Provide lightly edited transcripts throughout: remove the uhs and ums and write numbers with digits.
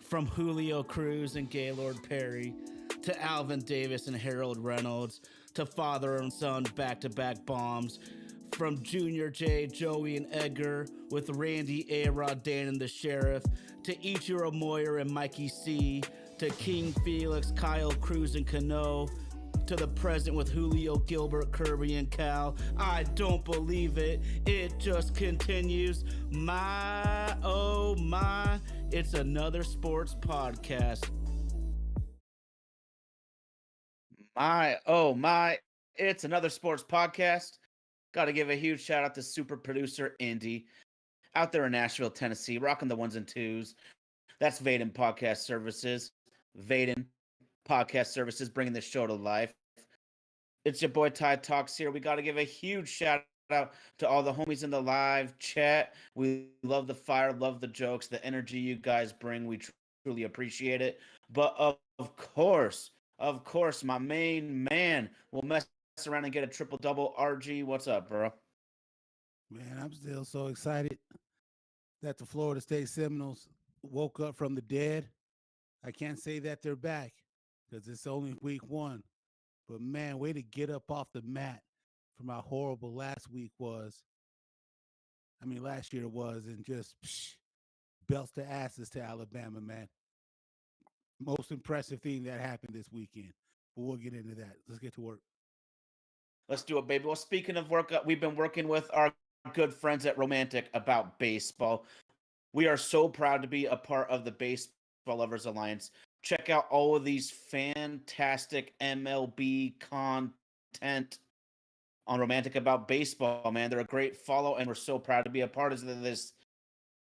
From Julio Cruz and Gaylord Perry to Alvin Davis and Harold Reynolds to father and son back to back bombs. From Junior J, Joey, and Edgar with Randy, A-Rod, Dan, and the Sheriff to Ichiro Moyer and Mikey C to King Felix, Kyle Cruz, and Cano to the present with Julio, Gilbert, Kirby, and Cal. I don't believe it. It just continues. My, oh my, it's another sports podcast. My, oh my, it's another sports podcast. Got to give a huge shout out to super producer Indy out there in Nashville, Tennessee, rocking the ones and twos. That's Vaden Podcast Services. Vaden Podcast Services bringing the show to life. It's your boy Ty Talks here. We got to give a huge shout out to all the homies in the live chat. We love the fire, love the jokes, the energy you guys bring. We truly appreciate it. But of course, my main man will mess around and get a triple double. RG, what's up, bro? Man, I'm still so excited that the Florida State Seminoles woke up from the dead. I can't say that they're back because it's only week one. But man, way to get up off the mat from how horrible last week was. I mean, last year was, and just belts to asses to Alabama, man. Most impressive thing that happened this weekend. But we'll get into that. Let's get to work. Let's do it, baby. Well, speaking of work, we've been working with our good friends at Romantic about baseball. We are so proud to be a part of the Baseball Lovers Alliance. Check out all of these fantastic MLB content on Romantic About Baseball, man. They're a great follow, and we're so proud to be a part of this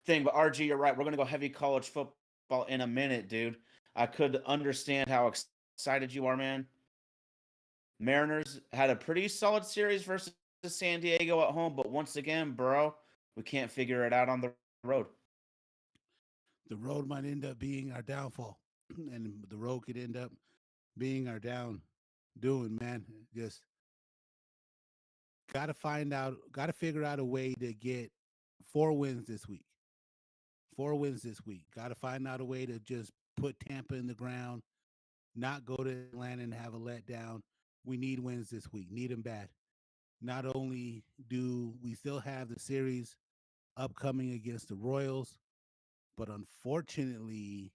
thing. But RG, you're right. We're going to go heavy college football in a minute, dude. I could understand how excited you are, man. Mariners had a pretty solid series versus San Diego at home, but once again, bro, we can't figure it out on the road. The road might end up being our downfall, and the road could end up being our doing, man. Just got to figure out a way to get 4 wins this week. 4 wins this week. Got to find out a way to just put Tampa in the ground, not go to Atlanta and have a letdown. We need wins this week. Need them bad. Not only do we still have the series upcoming against the Royals, but unfortunately,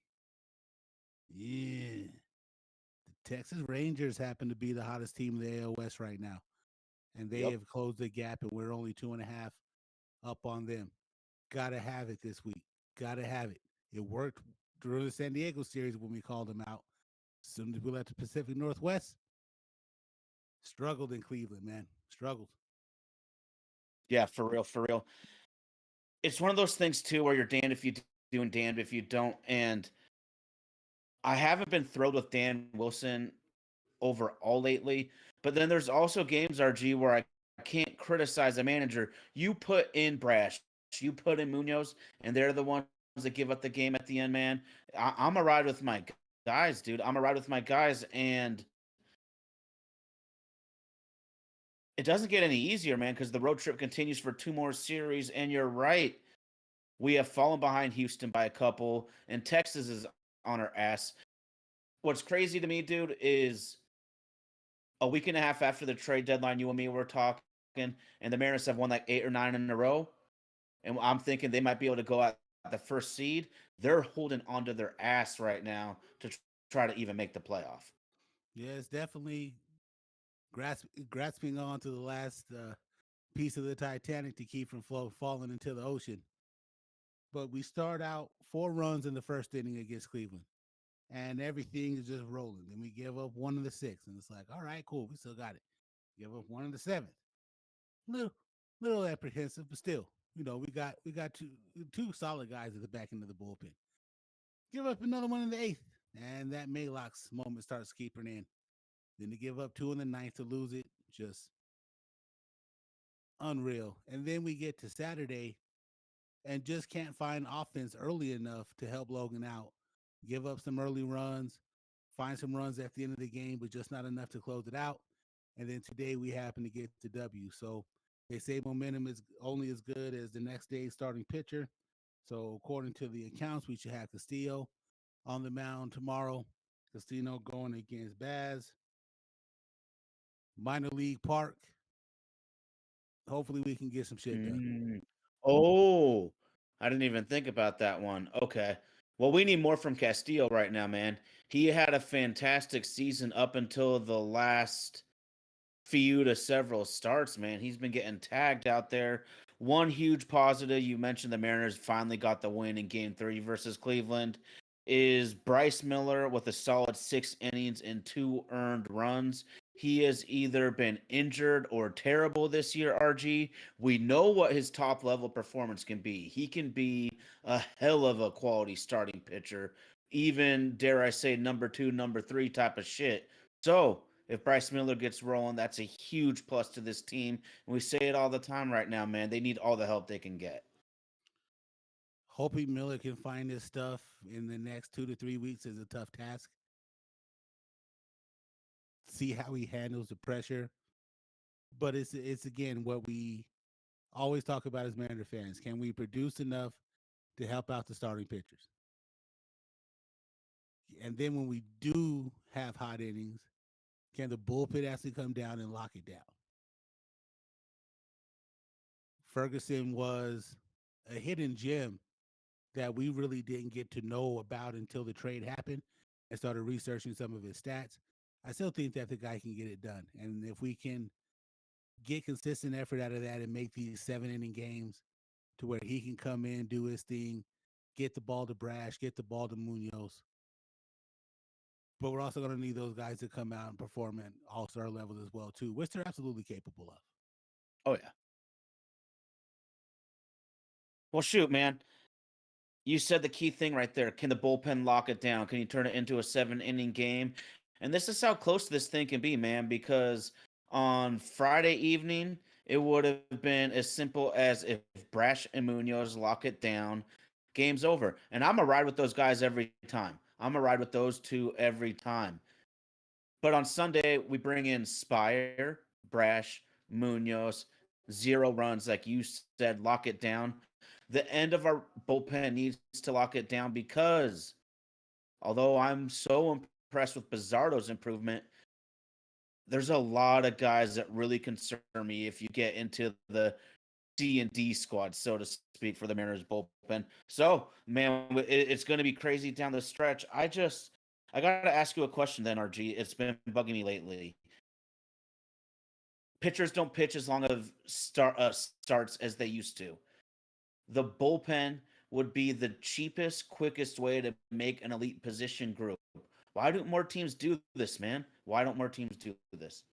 the Texas Rangers happen to be the hottest team in the AL West right now. And they have closed the gap, and we're only 2.5 up on them. Got to have it this week. Got to have it. It worked during the San Diego series when we called them out. As soon as we left the Pacific Northwest, struggled in Cleveland, man. Struggled. Yeah, for real, for real. It's one of those things, too, where you're damned if you do and damned if you don't. And I haven't been thrilled with Dan Wilson overall lately. But then there's also games, RG, where I can't criticize a manager. You put in Brash, you put in Munoz, and they're the ones that give up the game at the end, man. I'm a ride with my guys, dude. I'm a ride with my guys, and it doesn't get any easier, man, because the road trip continues for 2 more series. And you're right. We have fallen behind Houston by a couple, and Texas is on our ass. What's crazy to me, dude, is a week and a half after the trade deadline, you and me were talking, and the Mariners have won like 8 or 9 in a row. And I'm thinking they might be able to go out the first seed. They're holding onto their ass right now to try to even make the playoff. Yeah, it's definitely grasping on to the last piece of the Titanic to keep from falling into the ocean. But we start out 4 runs in the first inning against Cleveland, and everything is just rolling. Then we give up 1 in the 6th, and it's like, all right, cool, we still got it. Give up 1 in the 7th. Little apprehensive, but still, we got two solid guys at the back end of the bullpen. Give up another one in the 8th, and that Malox moment starts keeping in. Then to give up 2 in the 9th to lose it, just unreal. And then we get to Saturday and just can't find offense early enough to help Logan out. Give up some early runs, find some runs at the end of the game, but just not enough to close it out. And then today we happen to get the W. So they say momentum is only as good as the next day's starting pitcher. So according to the accounts, we should have Castillo. on the mound tomorrow. Casino going against Baz. Minor league park. Hopefully we can get some shit done. Mm. Oh, I didn't even think about that one. Okay. Well, we need more from Castillo right now, man. He had a fantastic season up until the last few to several starts, man. He's been getting tagged out there. One huge positive, you mentioned the Mariners finally got the win in game 3 versus Cleveland, is Bryce Miller with a solid 6 innings and 2 earned runs. He has either been injured or terrible this year, RG. We know what his top level performance can be. He can be a hell of a quality starting pitcher, even, dare I say, number 2, number 3 type of shit. So, if Bryce Miller gets rolling, that's a huge plus to this team. And we say it all the time right now, man. They need all the help they can get. Hoping Miller can find his stuff in the next 2 to 3 weeks is a tough task. See how he handles the pressure. But it's again what we always talk about as Mariner fans. Can we produce enough to help out the starting pitchers? And then when we do have hot innings, can the bullpen actually come down and lock it down? Ferguson was a hidden gem that we really didn't get to know about until the trade happened and started researching some of his stats. I still think that the guy can get it done. And if we can get consistent effort out of that and make these 7 inning games to where he can come in, do his thing, get the ball to Brash, get the ball to Munoz. But we're also going to need those guys to come out and perform at all-star levels as well, too, which they're absolutely capable of. Oh, yeah. Well, shoot, man. You said the key thing right there. Can the bullpen lock it down? Can you turn it into a 7 inning game? And this is how close this thing can be, man, because on Friday evening, it would have been as simple as if Brash and Munoz lock it down, game's over. And I'm going to ride with those guys every time. I'm going to ride with those two every time. But on Sunday, we bring in Spire, Brash, Munoz, 0 runs, like you said, lock it down. The end of our bullpen needs to lock it down because although I'm so impressed with Bizardo's improvement, there's a lot of guys that really concern me if you get into the C and D squad, so to speak, for the Mariners bullpen. So, man, it's going to be crazy down the stretch. I got to ask you a question then, RG. It's been bugging me lately. Pitchers don't pitch as long of starts as they used to. The bullpen would be the cheapest, quickest way to make an elite position group. Why don't more teams do this, man? Why don't more teams do this?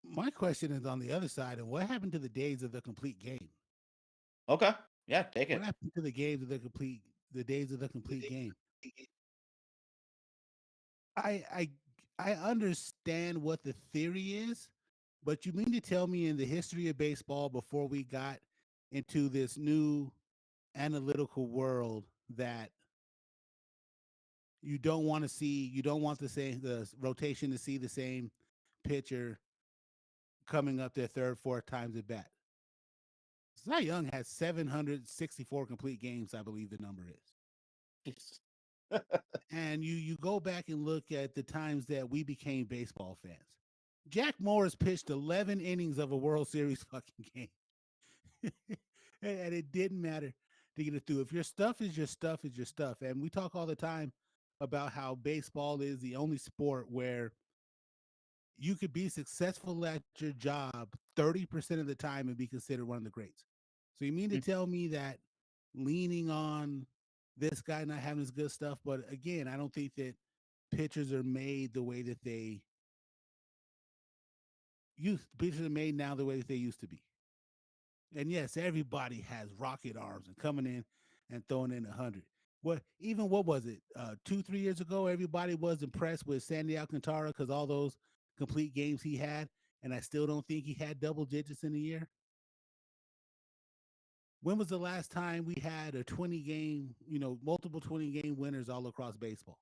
My question is on the other side of what happened to the days of the complete game? Okay. Yeah, take What it. happened to the days of the complete game? I I I understand what the theory is, but you mean to tell me in the history of baseball before we got into this new analytical world that you don't want the rotation to see the same pitcher coming up their third, fourth times at bat. Cy Young has 764 complete games, I believe the number is. Yes. And you go back and look at the times that we became baseball fans. Jack Morris pitched 11 innings of a World Series fucking game. And it didn't matter to get it through. If your stuff is your stuff, is your stuff. And we talk all the time about how baseball is the only sport where you could be successful at your job 30% of the time and be considered one of the greats. So you mean to tell me that leaning on this guy not having his good stuff, but again, I don't think that pitchers are made the way that they pitchers are made now the way that they used to be. And yes, everybody has rocket arms and coming in and throwing in 100. What was it? 2, 3 years ago, everybody was impressed with Sandy Alcantara because all those complete games he had, and I still don't think he had double digits in a year. When was the last time we had a 20 game, multiple 20 game winners all across baseball?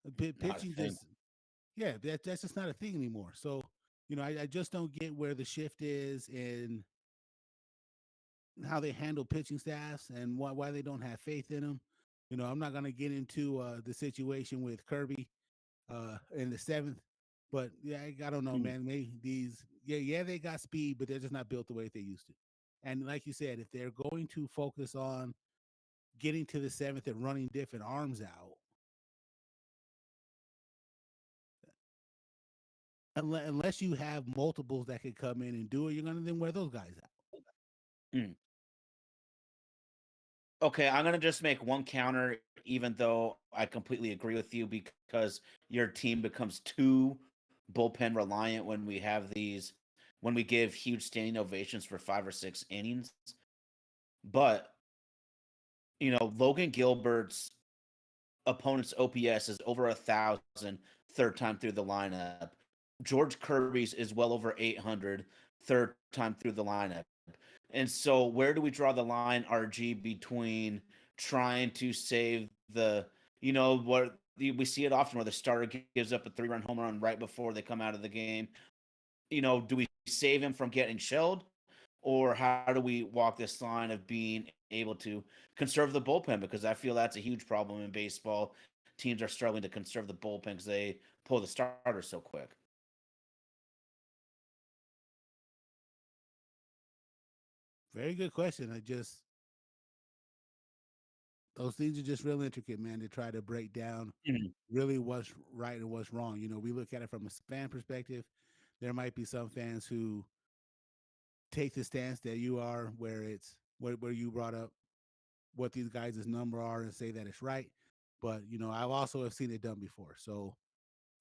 Not a Pitching thing. just, yeah, that's just not a thing anymore. So, I just don't get where the shift is in how they handle pitching staffs and why they don't have faith in them. I'm not going to get into the situation with Kirby in the seventh, but yeah, I don't know, Mhm. man. Yeah, they got speed, but they're just not built the way they used to. And like you said, if they're going to focus on getting to the seventh and running different arms out, unless you have multiples that could come in and do it, you're going to then wear those guys out. Mm. Okay, I'm gonna just make one counter, even though I completely agree with you, because your team becomes too bullpen reliant when we have these, when we give huge standing ovations for 5 or 6 innings. But Logan Gilbert's opponent's OPS is over 1,000 third time through the lineup. George Kirby's is well over 800 third time through the lineup. And so, where do we draw the line, RG, between trying to save what we see it often where the starter gives up a 3-run home run right before they come out of the game? Do we save him from getting shelled, or how do we walk this line of being able to conserve the bullpen? Because I feel that's a huge problem in baseball. Teams are struggling to conserve the bullpen because they pull the starters so quick. Very good question. Those things are just real intricate, man, to try to break down Mhm. really what's right and what's wrong. We look at it from a fan perspective. There might be some fans who take the stance that you are, where it's where you brought up what these guys' number are and say that it's right. But I've also have seen it done before. So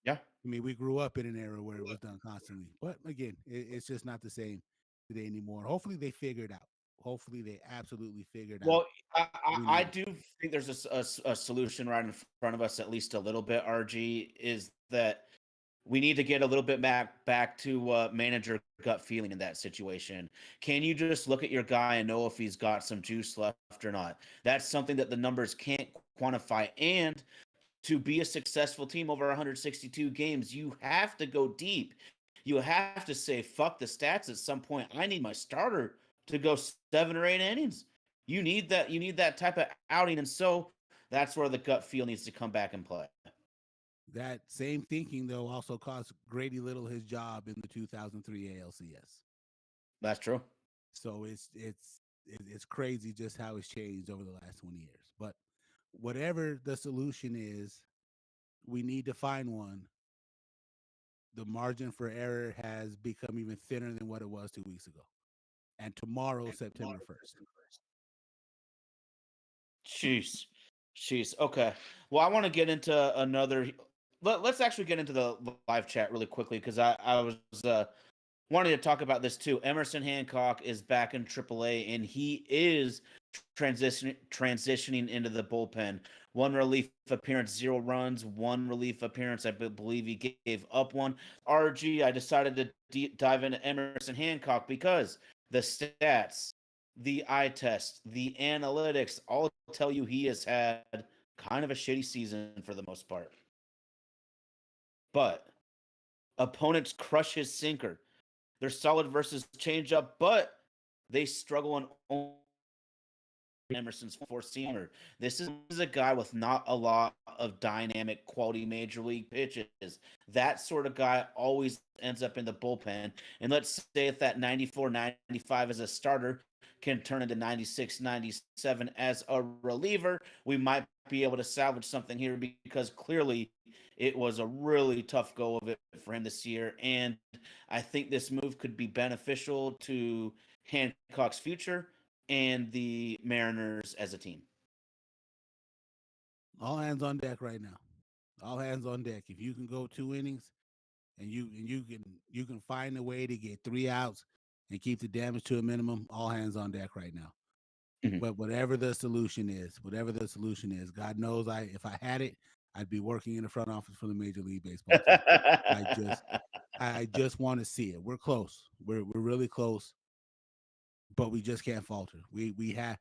Yeah. I mean, we grew up in an era where it was done constantly. But again, it's just not the same today anymore. And hopefully they figure it out. Hopefully they absolutely figured out Well, I, I we I need it. do think there's a solution right in front of us, at least a little bit. RG is that we need to get a little bit back to manager gut feeling in that situation. Can you just look at your guy and know if he's got some juice left or not? That's something that the numbers can't quantify. And to be a successful team over 162 games, you have to go deep. You have to say, fuck the stats at some point. I need my starter to go 7 or 8 innings. You need that type of outing. And so that's where the gut feel needs to come back and play. That same thinking, though, also cost Grady Little his job in the 2003 ALCS. That's true. So it's crazy just how it's changed over the last 20 years. But whatever the solution is, we need to find one. The margin for error has become even thinner than what it was 2 weeks ago. And tomorrow, September 1st. Jeez. Jeez. Okay. Well, I want to get into another. Let's actually get into the live chat really quickly because I was wanting to talk about this too. Emerson Hancock is back in AAA and he is transitioning into the bullpen. One relief appearance, 0 runs. One relief appearance, I believe he gave up one. RG, I decided to dive into Emerson Hancock because the stats, the eye test, the analytics all tell you he has had kind of a shitty season for the most part. But opponents crush his sinker. They're solid versus changeup, but they struggle on Emerson's four seamer. This is a guy with not a lot of dynamic quality major league pitches. That sort of guy always ends up in the bullpen. And let's say if that 94, 95 as a starter can turn into 96, 97 as a reliever, we might be able to salvage something here because clearly it was a really tough go of it for him this year. And I think this move could be beneficial to Hancock's future and the Mariners as a team. All hands on deck right now. All hands on deck. If you can go 2 innings and you can find a way to get 3 outs and keep the damage to a minimum, all hands on deck right now. Mhm. But whatever the solution is, God knows if I had it, I'd be working in the front office for the Major League Baseball team. I just I just want to see it. We're close. We're really close, but we just can't falter. We have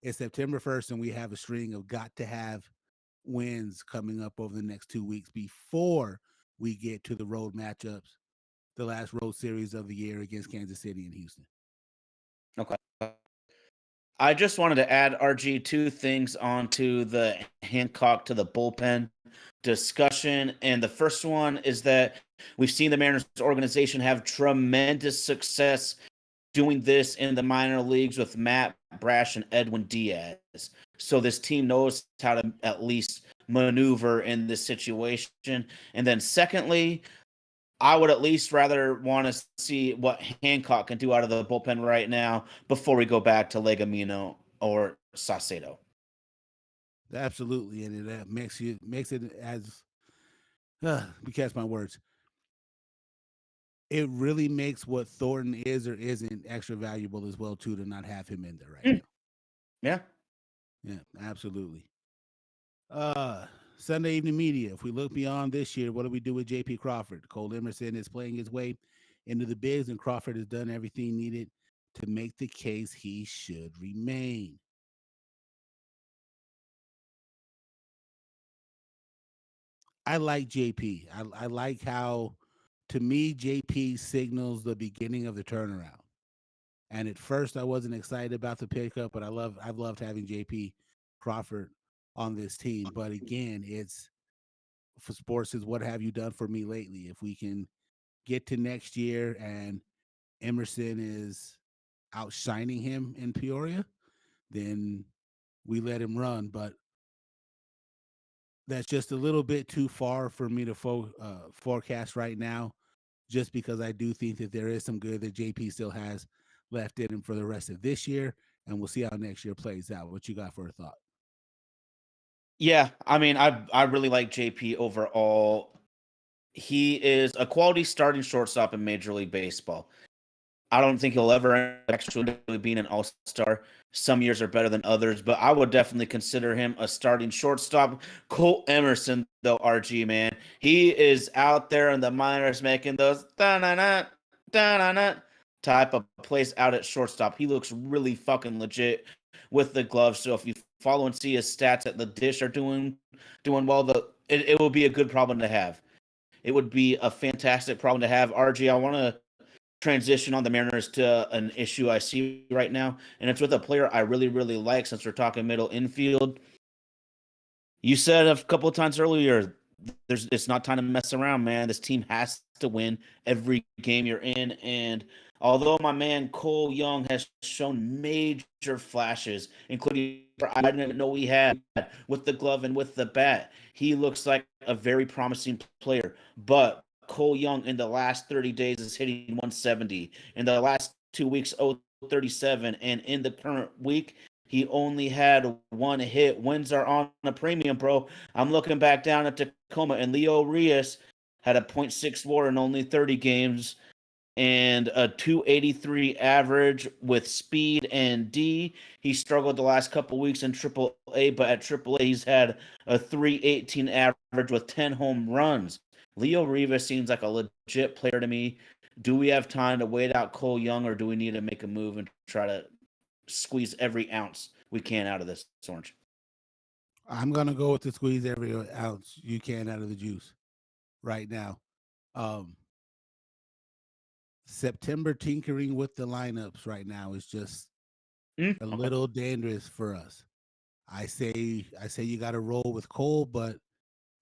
it's September 1st and we have a string of got to have wins coming up over the next 2 weeks before we get to the road matchups, the last road series of the year against Kansas City and Houston. Okay. I just wanted to add RG two things onto the Hancock to the bullpen discussion. And the first one is that we've seen the Mariners organization have tremendous success doing this in the minor leagues with Matt Brash and Edwin Diaz. So this team knows how to at least maneuver in this situation. And then secondly, I would at least rather want to see what Hancock can do out of the bullpen right now before we go back to Legamino or Saucedo. Absolutely, and it makes it as because my words, it really makes what Thornton is or isn't extra valuable as well too to not have him in there right Mm, now. yeah. Yeah, absolutely. Uh Sunday evening media. If we look beyond this year, what do we do with JP Crawford? Cole Emerson is playing his way into the bigs, and Crawford has done everything needed to make the case he should remain. I like JP. I like how, to me, JP signals the beginning of the turnaround. And at first, I wasn't excited about the pickup, but I've loved having JP Crawford on this team. But again, it's for sports is what have you done for me lately? If we can get to next year and Emerson is outshining him in Peoria, then we let him run. But that's just a little bit too far for me to forecast right now, just because I do think that there is some good that JP still has left in him for the rest of this year, and we'll see how next year plays out. What you got for a thought? Yeah, I mean, I really like JP overall. He is a quality starting shortstop in Major League Baseball. I don't think he'll ever actually being an all-star. Some years are better than others, but I would definitely consider him a starting shortstop. Cole Emerson, though, RG, man, he is out there in the minors making those da-na-na, da-na-na type of plays out at shortstop. He looks really fucking legit with the gloves. So if you follow and see his stats at the dish are doing well, it will be a good problem to have. It would be a fantastic problem to have. RG, I want to transition on the Mariners to an issue I see right now, and it's with a player I really, really like since we're talking middle infield. You said a couple of times earlier, it's not time to mess around, man. This team has to win every game you're in. And although my man Cole Young has shown major flashes, including I didn't know he had with the glove and with the bat, he looks like a very promising player. But Cole Young in the last 30 days is hitting 170. In the last 2 weeks, 037. And in the current week, he only had one hit. Wins are on a premium, bro. I'm looking back down at Tacoma, and Leo Reyes had a .6 WAR in only 30 games and a 283 average with speed and D. He struggled the last couple weeks in Triple A, but at Triple A he's had a 318 average with 10 home runs. Leo Rivas seems like a legit player to me. Do we have time to wait out Cole Young, or do we need to make a move and try to squeeze every ounce we can out of this orange? I'm gonna go with the squeeze every ounce you can out of the juice right now. Um, September tinkering with the lineups right now is just a Okay. little dangerous for us. I say you got to roll with Cole, but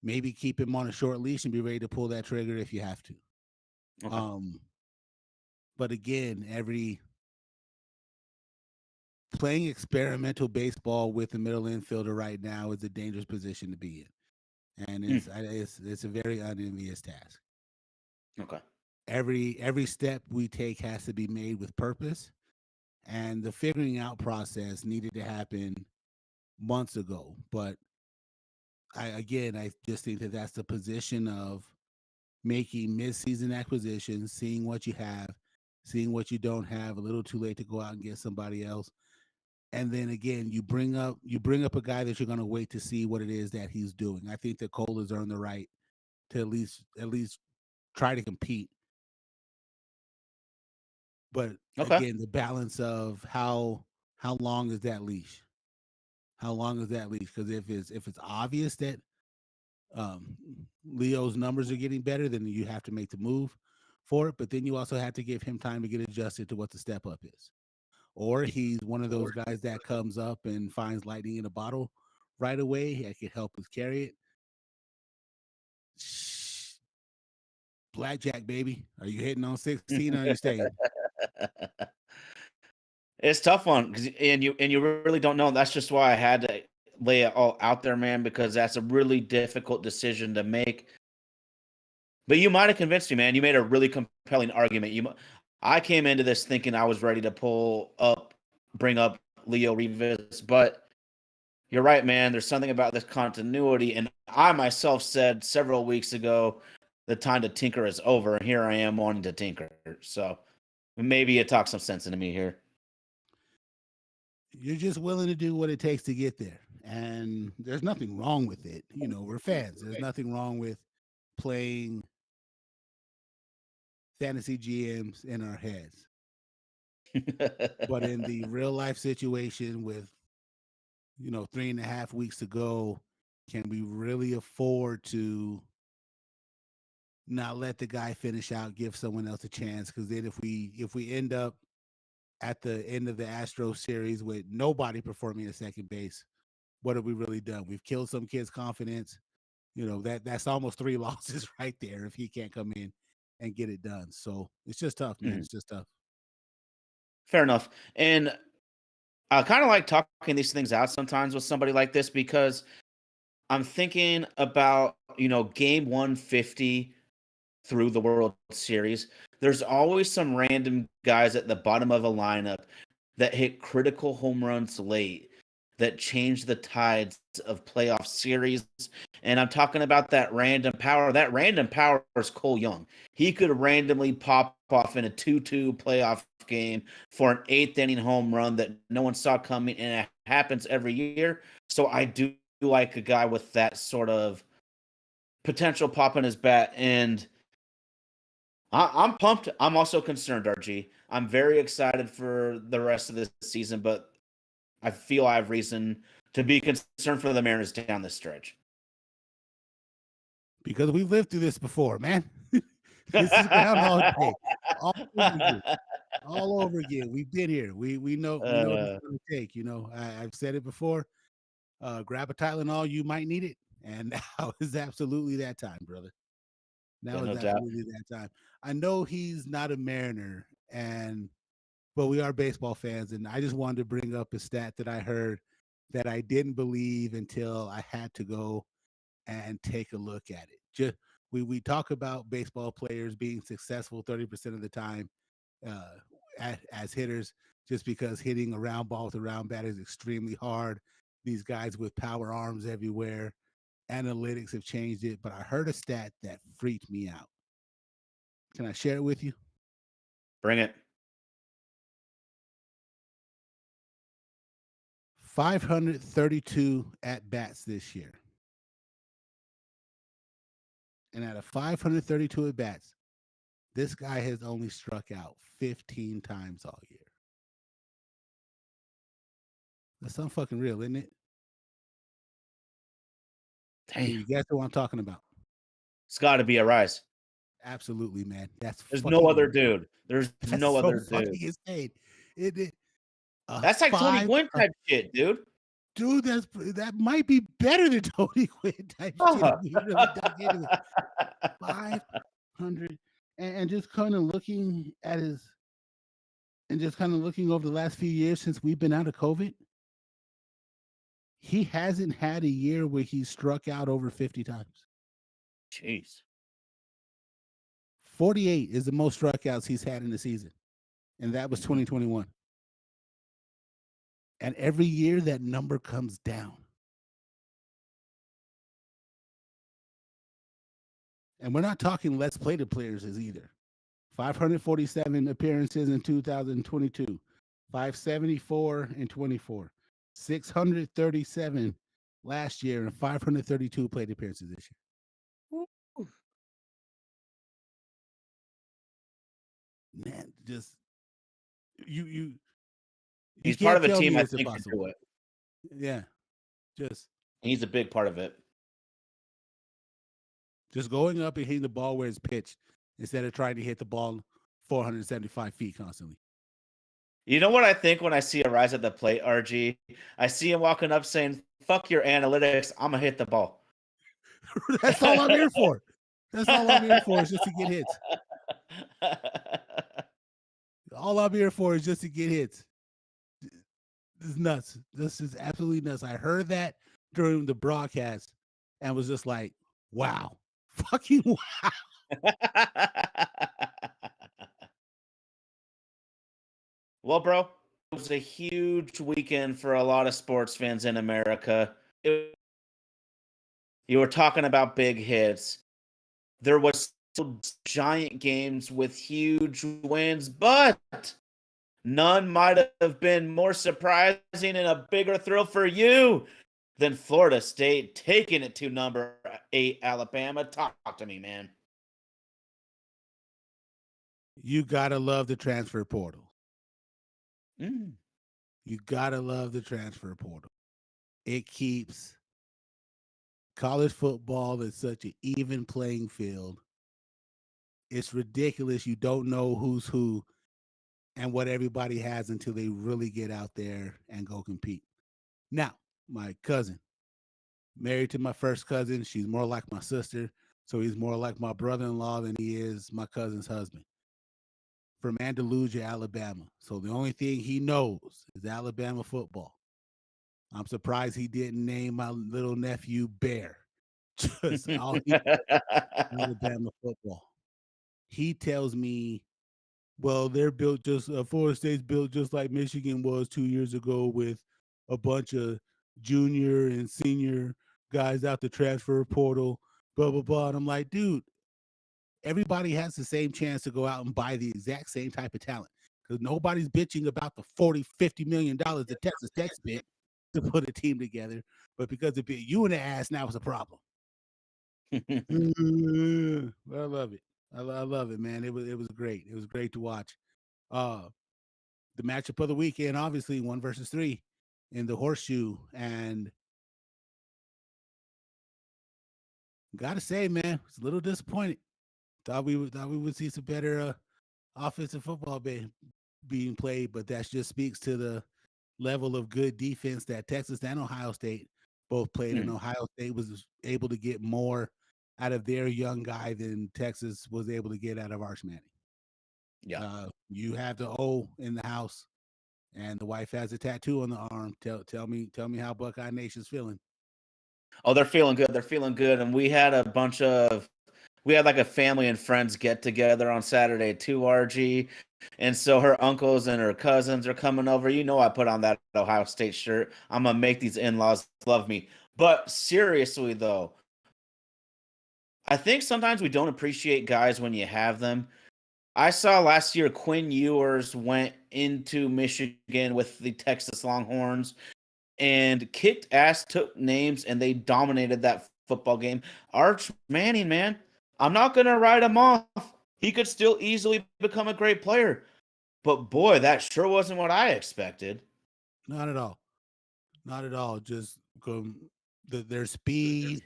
maybe keep him on a short leash and be ready to pull that trigger if you have to. Okay. Um, but again, every playing experimental baseball with the middle infielder right now is a dangerous position to be in, and Mm, it's a very unenvious task. okay. Every step we take has to be made with purpose, and the figuring out process needed to happen months ago. But I just think that that's the position of making mid-season acquisitions, seeing what you have, seeing what you don't have. A little too late to go out and get somebody else. And then again, you bring up a guy that you're going to wait to see what it is that he's doing. I think that Cole has earned the right to at least try to compete. But Okay. again, the balance of how long is that leash? How long is that leash? Because if it's obvious that um, Leo's numbers are getting better, then you have to make the move for it. But then you also have to give him time to get adjusted to what the step up is. or he's one of those guys that comes up and finds lightning in a bottle right away. I can help us carry it. Shh. Blackjack, baby. Are you hitting on 16 or are you staying? It's tough one and you really don't know. That's just why I had to lay it all out there, man, because that's a really difficult decision to make. But you might have convinced me, man. You made a really compelling argument. I came into this thinking I was ready to bring up Leo Rivas, but you're right, man. There's something about this continuity, and I myself said several weeks ago the time to tinker is over, and here I am wanting to tinker. So maybe you talk some sense into me here. You're just willing to do what it takes to get there. And there's nothing wrong with it. You know, we're fans. There's nothing wrong with playing fantasy GMs in our heads. But in the real life situation with, 3.5 weeks to go, can we really afford to not let the guy finish out, give someone else a chance? Because then if we end up at the end of the Astros series with nobody performing at second base, what have we really done? We've killed some kid's confidence. That's almost 3 losses right there if he can't come in and get it done. So it's just tough, man. It's just tough. Fair enough. And I kind of like talking these things out sometimes with somebody like this because I'm thinking about, game 150 through the World Series. There's always some random guys at the bottom of a lineup that hit critical home runs late that change the tides of playoff series. And I'm talking about that random power. That random power is Cole Young. He could randomly pop off in a 2-2 playoff game for an 8th-inning home run that no one saw coming, and it happens every year. So I do like a guy with that sort of potential pop in his bat, and I'm pumped. I'm also concerned, RG. I'm very excited for the rest of this season, but I feel I have reason to be concerned for the Mariners down the stretch. Because we've lived through this before, man. This is Groundhog Day. All over again. All over again. We've been here. We know what it's going to take. I've said it before. Grab a Tylenol, you might need it. And now is absolutely that time, brother. Now is absolutely that time. I know he's not a Mariner, but we are baseball fans, and I just wanted to bring up a stat that I heard that I didn't believe until I had to go and take a look at it. Just we talk about baseball players being successful 30% of the time as hitters, just because hitting a round ball with a round bat is extremely hard. These guys with power arms everywhere. Analytics have changed it, but I heard a stat that freaked me out. Can I share it with you? Bring it. 532 at bats this year. And out of 532 at bats, this guy has only struck out 15 times all year. That's unfucking real, isn't it? Damn. Can you guess what I'm talking about? It's got to be a Rise. Absolutely, man. There's no other dude. There's no so other fucking dude. insane. That's like Tony Gwynn type shit, dude. Dude, that might be better than Tony Gwynn type shit if we really dug into it. 500, and just kind of looking at looking over the last few years since we've been out of COVID, he hasn't had a year where he struck out over 50 times. Jeez. 48 is the most strikeouts he's had in the season, and that was 2021. And every year that number comes down. And we're not talking less plated players as either. 547 appearances in 2022, 574 in 24, 637 last year, and 532 plate appearances this year. Man, just you He's part of a tell team, me I it's think, to impossible. do it. Yeah, he's a big part of it. Just going up and hitting the ball where it's pitched instead of trying to hit the ball 475 feet constantly. You know what I think when I see a rise at the plate, RG? I see him walking up saying, "Fuck your analytics, I'm gonna hit the ball." That's all I'm here for. That's all I'm here for is just to get hits. All I'm here for is just to get hits. This is nuts. This is absolutely nuts. I heard that during the broadcast and was just like, wow. Fucking wow. Well, bro, it was a huge weekend for a lot of sports fans in America. You were talking about big hits. There was still giant games with huge wins, but none might have been more surprising and a bigger thrill for you than Florida State taking it to number 8 Alabama. Talk to me, man. You gotta love the transfer portal. Mm. You gotta love the transfer portal. It keeps college football at such an even playing field. It's ridiculous. You don't know who's who and what everybody has until they really get out there and go compete. Now, my cousin, married to my first cousin, she's more like my sister, so he's more like my brother-in-law than he is my cousin's husband. From Andalusia, Alabama. So the only thing he knows is Alabama football. I'm surprised he didn't name my little nephew Bear. Just all he Alabama football. He tells me, well, they're built just Florida State's built just like Michigan was 2 years ago with a bunch of junior and senior guys out the transfer portal, blah blah blah. And I'm like, dude, everybody has the same chance to go out and buy the exact same type of talent because nobody's bitching about the 40-50 million that Texas Tech spent to put a team together, but because it bit you in the ass, now it's a problem. I love it. I love it, man. It was great. It was great to watch. Uh, the matchup of the weekend, obviously 1 versus 3 in the horseshoe, and gotta say, man, it's a little disappointed. Thought we would see some better offensive football being played, but that just speaks to the level of good defense that Texas and Ohio State both played, and Ohio State was able to get more out of their young guy than Texas was able to get out of Arch Manning. Yeah. You have the O in the house, and the wife has a tattoo on the arm. Tell me how Buckeye Nation's feeling. Oh, they're feeling good. They're feeling good. And we had like a family and friends get together on Saturday too, RG. And so her uncles and her cousins are coming over. You know, I put on that Ohio State shirt. I'm gonna make these in-laws love me. But seriously though, I think sometimes we don't appreciate guys when you have them. I saw last year Quinn Ewers went into Michigan with the Texas Longhorns and kicked ass, took names, and they dominated that football game. Arch Manning, man, I'm not gonna write him off. He could still easily become a great player. But boy, that sure wasn't what I expected. Not at all. Not at all. Just their speed,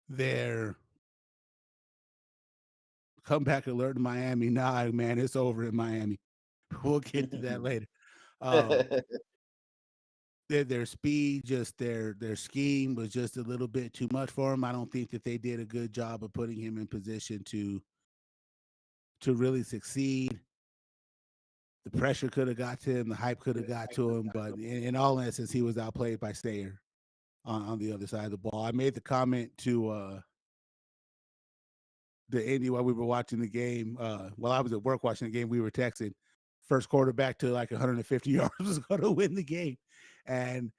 their comeback alert in Miami. Nah, man, it's over in Miami. We'll get to that later. Um, their speed, just their scheme was just a little bit too much for him. I don't think that they did a good job of putting him in position to really succeed. The pressure could have got to him, the hype could have got to him, but in all instances, he was outplayed by Sayer on the other side of the ball. I made the comment to the Indy while we were watching the game. While I was at work watching the game, we were texting. First quarterback to like 150 yards was going to win the game, and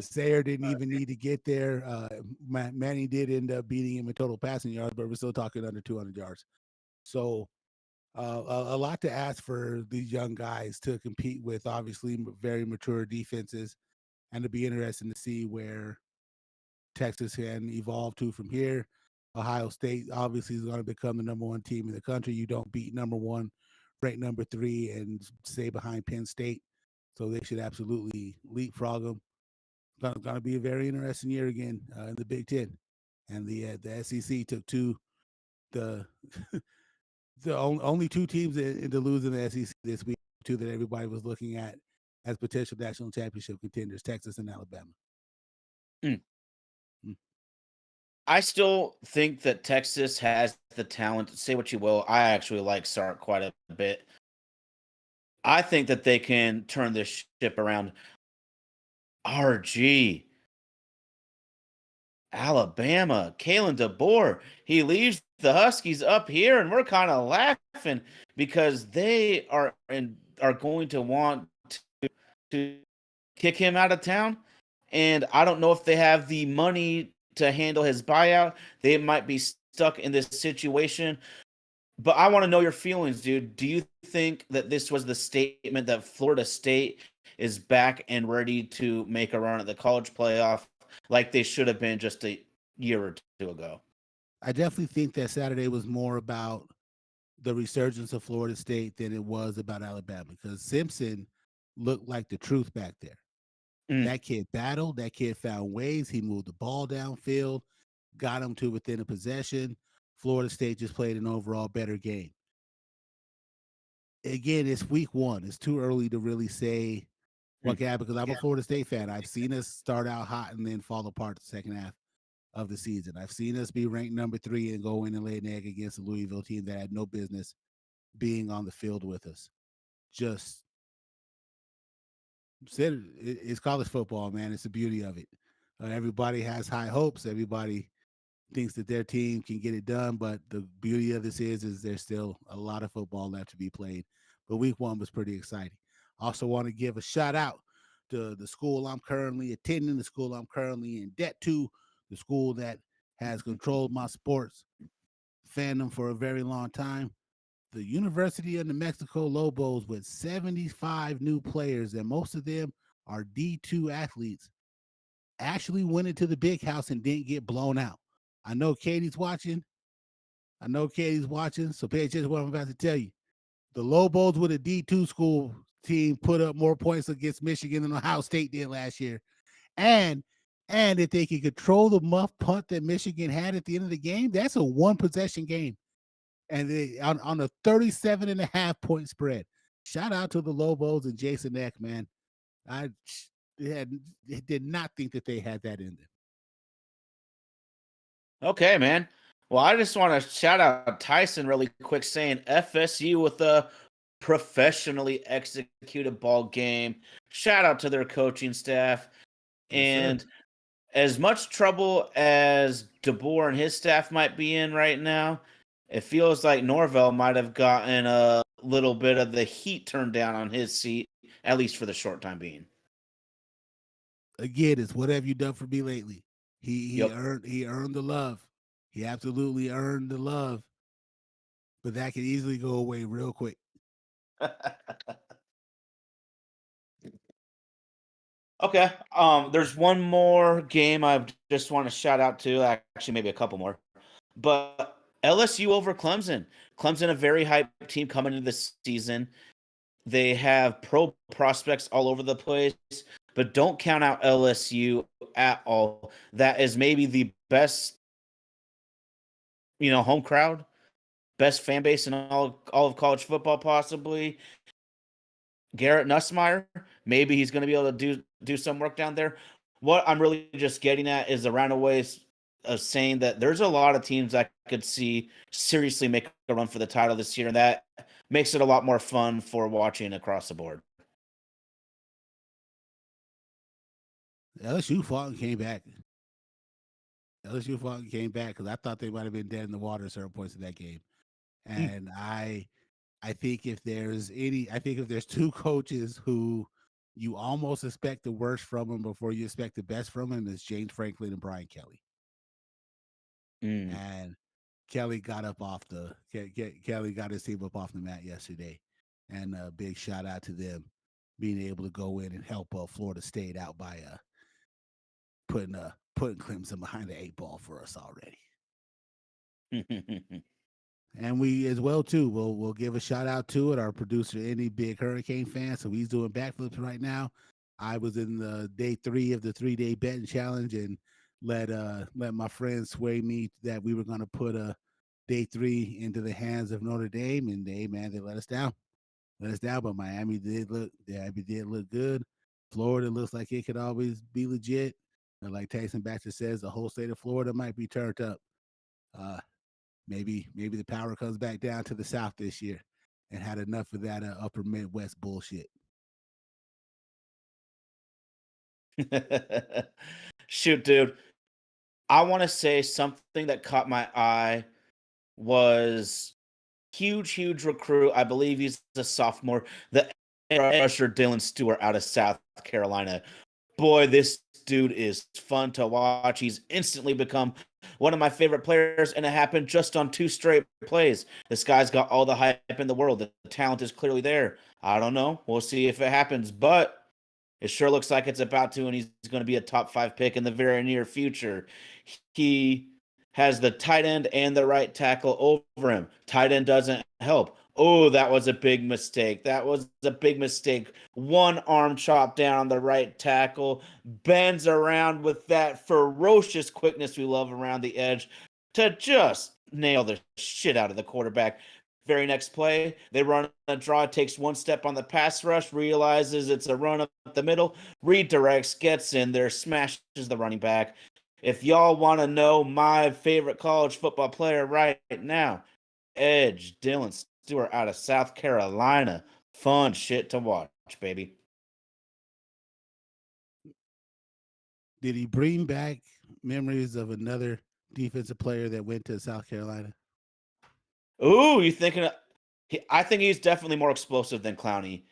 Sayer didn't even need to get there. Manning did end up beating him in total passing yards, but we're still talking under 200 yards. So a lot to ask for these young guys to compete with. Obviously, very mature defenses, and to be interesting to see where Texas can evolve to from here. Ohio State obviously is going to become the number 1 team in the country. You don't beat number 1, ranked number 3, and stay behind Penn State. So they should absolutely leapfrog them. It's going to be a very interesting year again in the Big Ten. And the SEC took the the only 2 teams to lose in the SEC this week. two that everybody was looking at as potential national championship contenders, Texas and Alabama. Mm. Mm. I still think that Texas has the talent. Say what you will. I actually like Sark quite a bit. I think that they can turn this ship around. RG, Alabama, Kalen DeBoer. He leaves the Huskies up here, and we're kind of laughing because they are going to want to kick him out of town. And I don't know if they have the money to handle his buyout. They might be stuck in this situation. But I want to know your feelings, dude. Do you think that this was the statement that Florida State is back and ready to make a run at the college playoff like they should have been just a year or two ago? I definitely think that Saturday was more about the resurgence of Florida State than it was about Alabama because Simpson looked like the truth back there. Mm. That kid battled. That kid found ways. He moved the ball downfield, got him to within a possession. Florida State just played an overall better game. Again, it's week one. It's too early to really say what can happen because I'm a Florida State fan. I've seen us start out hot and then fall apart the second half of the season. I've seen us be ranked number 3 and go in and lay an egg against a Louisville team that had no business being on the field with us. Just said it's college football, man. It's the beauty of it. Everybody has high hopes. Everybody thinks that their team can get it done, but the beauty of this is there's still a lot of football left to be played. But week one was pretty exciting. Also want to give a shout out to the school I'm currently attending, the school I'm currently in debt to, the school that has controlled my sports fandom for a very long time. The University of New Mexico Lobos with 75 new players, and most of them are D2 athletes, actually went into the big house and didn't get blown out. I know Katie's watching. So pay attention to what I'm about to tell you. The Lobos with a D2 school team put up more points against Michigan than Ohio State did last year. And if they can control the muff punt that Michigan had at the end of the game, that's a one possession game. And they on a 37.5 point spread. Shout out to the Lobos and Jason Eck, man. I did not think that they had that in them. Okay, man. Well, I just want to shout out Tyson really quick saying FSU with a professionally executed ball game. Shout out to their coaching staff. Yes, sir. And as much trouble as DeBoer and his staff might be in right now, it feels like Norvell might have gotten a little bit of the heat turned down on his seat, at least for the short time being. Again, it's what have you done for me lately? He Yep. earned the love. He absolutely earned the love. But that could easily go away real quick. Okay. There's one more game I just want to shout out to. Actually, maybe a couple more. But LSU over Clemson. Clemson, a very hyped team coming into this season. They have pro prospects all over the place, but don't count out LSU at all. That is maybe the best, home crowd, best fan base in all of college football, possibly. Garrett Nussmeier, maybe he's going to be able to do some work down there. What I'm really just getting at is the roundaways of saying that there's a lot of teams I could see seriously make a run for the title this year, and that makes it a lot more fun for watching across the board. LSU fought and came back. LSU fought and came back because I thought they might have been dead in the water at certain points in that game. And I think if there's two coaches who you almost expect the worst from them before you expect the best from them, it's James Franklin and Brian Kelly. Mm. And Kelly got up off the Kelly got his team up off the mat yesterday, and a big shout out to them being able to go in and help Florida State out by putting Clemson behind the 8 ball for us already. And we as well too. We'll give a shout out to it. Our producer, any big Hurricane fan, so he's doing backflips right now. I was in the day 3 of the 3-day betting challenge and let my friends sway me that we were going to put a day 3 into the hands of Notre Dame, and they let us down. let us down. But Miami did look good. Florida looks like it could always be legit. And like Tyson Baxter says, the whole state of Florida might be turned up. Uh, maybe the power comes back down to the South this year, and had enough of that upper Midwest bullshit. Shoot, dude. I want to say something that caught my eye was huge recruit. I believe he's a sophomore. The rusher Dylan Stewart out of South Carolina. Boy, this dude is fun to watch. He's instantly become one of my favorite players, and it happened just on 2 straight plays. This guy's got all the hype in the world. The talent is clearly there. I don't know. We'll see if it happens, but it sure looks like it's about to, and he's going to be a top 5 pick in the very near future. He has the tight end and the right tackle over him. Tight end doesn't help. Oh, that was a big mistake. That was a big mistake. One arm chop down on the right tackle, bends around with that ferocious quickness we love around the edge to just nail the shit out of the quarterback. Very next play, they run a draw, takes one step on the pass rush, realizes it's a run up the middle, redirects, gets in there, smashes the running back. If y'all want to know my favorite college football player right now, Edge Dylan Stewart out of South Carolina. Fun shit to watch, baby. Did he bring back memories of another defensive player that went to South Carolina? Ooh, you thinking? I think he's definitely more explosive than Clowney.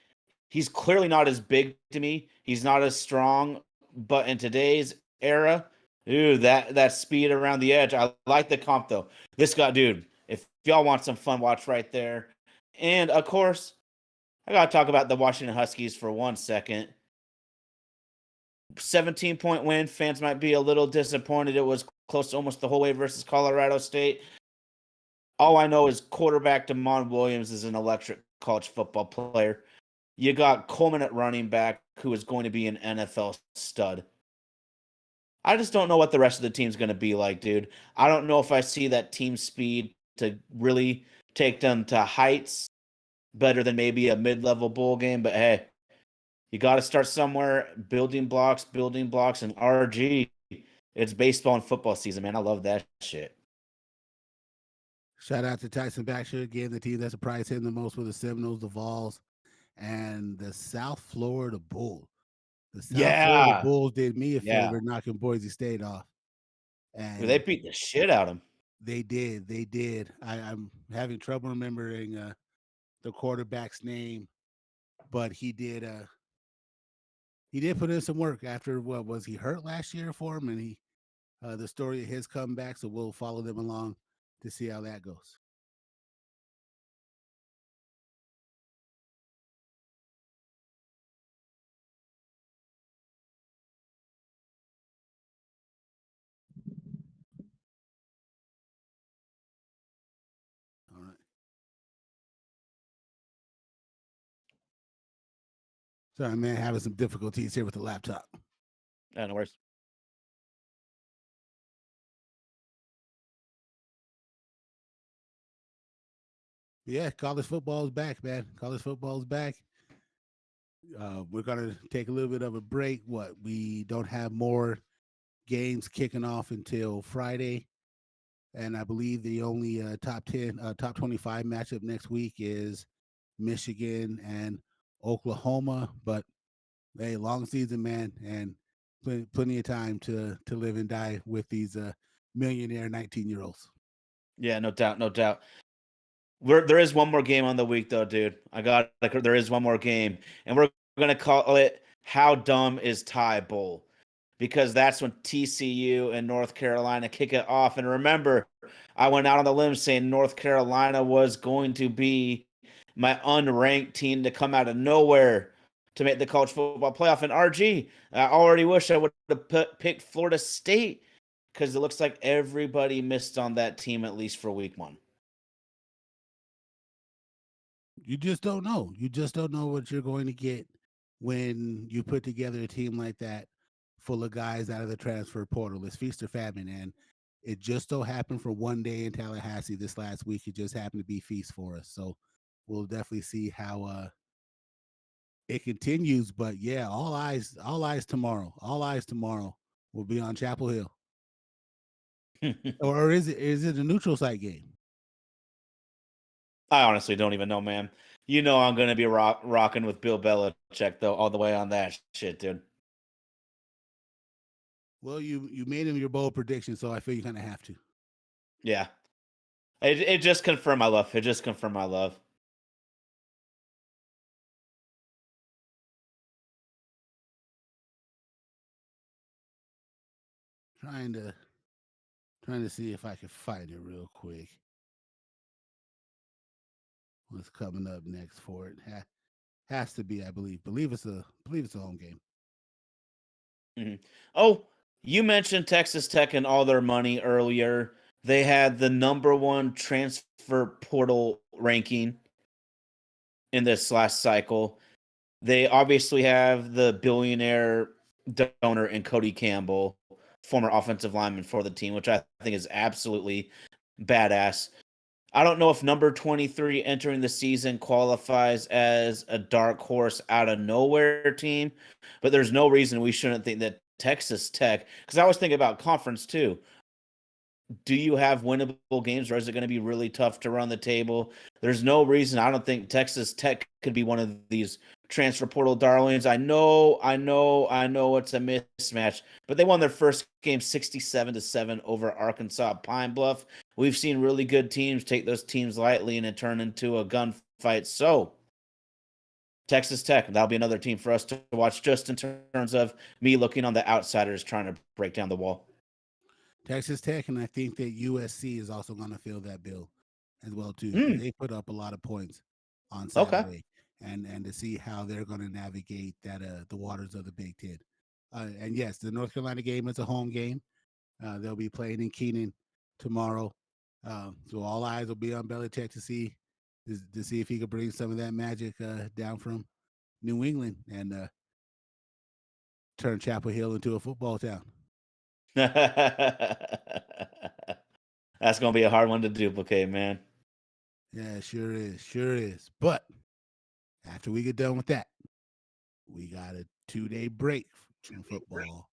He's clearly not as big to me. He's not as strong, but in today's era, ooh, that speed around the edge. I like the comp though. This guy, dude. If y'all want some fun, watch right there. And of course, I gotta talk about the Washington Huskies for 1 second. 17-point win. Fans might be a little disappointed. It was close to almost the whole way versus Colorado State. All I know is quarterback Damon Williams is an electric college football player. You got Coleman at running back, who is going to be an NFL stud. I just don't know what the rest of the team's going to be like, dude. I don't know if I see that team speed to really take them to heights better than maybe a mid-level bowl game. But hey, you got to start somewhere. Building blocks, and RG. It's baseball and football season, man. I love that shit. Shout out to Tyson Baxter again, the team that surprised him the most were the Seminoles, the Vols, and the South Florida Bulls. The South Florida Yeah, Bulls did me a yeah. favor knocking Boise State off, Dude, they and beat the shit out of him. they did. I'm having trouble remembering the quarterback's name, but he did put in some work after what was he hurt last year for him, and he the story of his comeback. So we'll follow them along to see how that goes. All right. Sorry, man, having some difficulties here with the laptop. Yeah, no worries. Yeah, college football is back, man. College football is back. We're gonna take a little bit of a break. What we don't have more games kicking off until Friday, and I believe the only top 25 matchup next week is Michigan and Oklahoma. But hey, long season, man, and plenty of time to live and die with these millionaire 19-year-olds. Yeah, no doubt, no doubt. There is one more game on the week though, dude. There is one more game, and we're gonna call it "How Dumb Is Ty Bowl," because that's when TCU and North Carolina kick it off. And remember, I went out on the limb saying North Carolina was going to be my unranked team to come out of nowhere to make the college football playoff. And RG, I already wish I would have picked Florida State because it looks like everybody missed on that team at least for week 1. You just don't know. You just don't know what you're going to get when you put together a team like that full of guys out of the transfer portal. It's feast or famine, and it just so happened for one day in Tallahassee this last week. It just happened to be feast for us. So we'll definitely see how it continues. But yeah, all eyes tomorrow. All eyes tomorrow will be on Chapel Hill. Or is it a neutral site game? I honestly don't even know, man. You know I'm gonna be rocking with Bill Belichick though, all the way on that shit, dude. Well, you made him your bold prediction, so I feel you kind of have to. Yeah, it just confirmed my love. It just confirmed my love. Trying to trying to see if I can find it real quick. What's coming up next for it? Has to be, I believe. Believe it's a home game. Mhm. Oh, you mentioned Texas Tech and all their money earlier. They had the number one transfer portal ranking in this last cycle. They obviously have the billionaire donor in Cody Campbell, former offensive lineman for the team, which I think is absolutely badass. I don't know if number 23 entering the season qualifies as a dark horse out of nowhere team, but there's no reason we shouldn't think that Texas Tech, because I was thinking about conference too. Do you have winnable games, or is it going to be really tough to run the table? There's no reason I don't think Texas Tech could be one of these transfer portal darlings. I know it's a mismatch, but they won their first game 67-7 over Arkansas Pine Bluff. We've seen really good teams take those teams lightly and it turn into a gunfight. So Texas Tech, that'll be another team for us to watch just in terms of me looking on the outsiders trying to break down the wall. Texas Tech, and I think that USC is also going to fill that bill as well too, because Mm, they put up a lot of points on okay. Saturday, and to see how they're going to navigate that the waters of the Big Ten. And yes, the North Carolina game is a home game. They'll be playing in Keenan tomorrow, so all eyes will be on Belichick to see if he could bring some of that magic down from New England and turn Chapel Hill into a football town. That's gonna be a hard one to duplicate, man. Yeah, sure is. But after we get done with that, we got a 2-day break from football.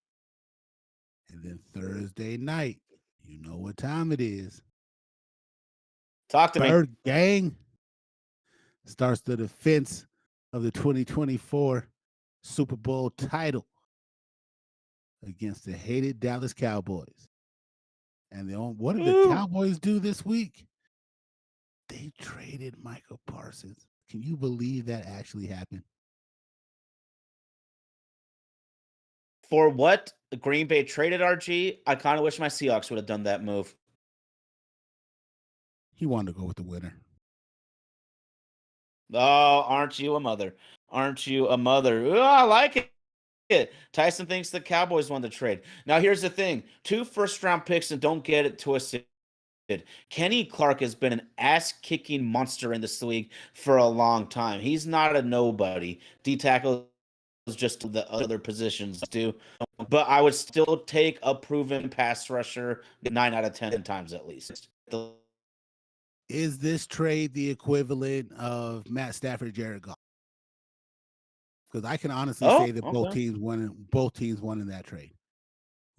And then Thursday night, you know what time it is. Talk to me. Bird Gang starts the defense of the 2024 Super Bowl title against the hated Dallas Cowboys. And what did the Woo. Cowboys do this week? They traded Michael Parsons. Can you believe that actually happened? For what Green Bay traded RG, I kind of wish my Seahawks would have done that move. He wanted to go with the winner. Oh, aren't you a mother? Aren't you a mother? Ooh, I like it. Tyson thinks the Cowboys won the trade. Now, here's the thing: 2 first-round picks, and don't get it twisted. Kenny Clark has been an ass-kicking monster in this league for a long time. He's not a nobody. D tackle is just the other positions do. But I would still take a proven pass rusher 9 out of 10 times at least. Is this trade the equivalent of Matt Stafford, Jared Goff? Because I can honestly say Oh, that okay. both teams won in that trade.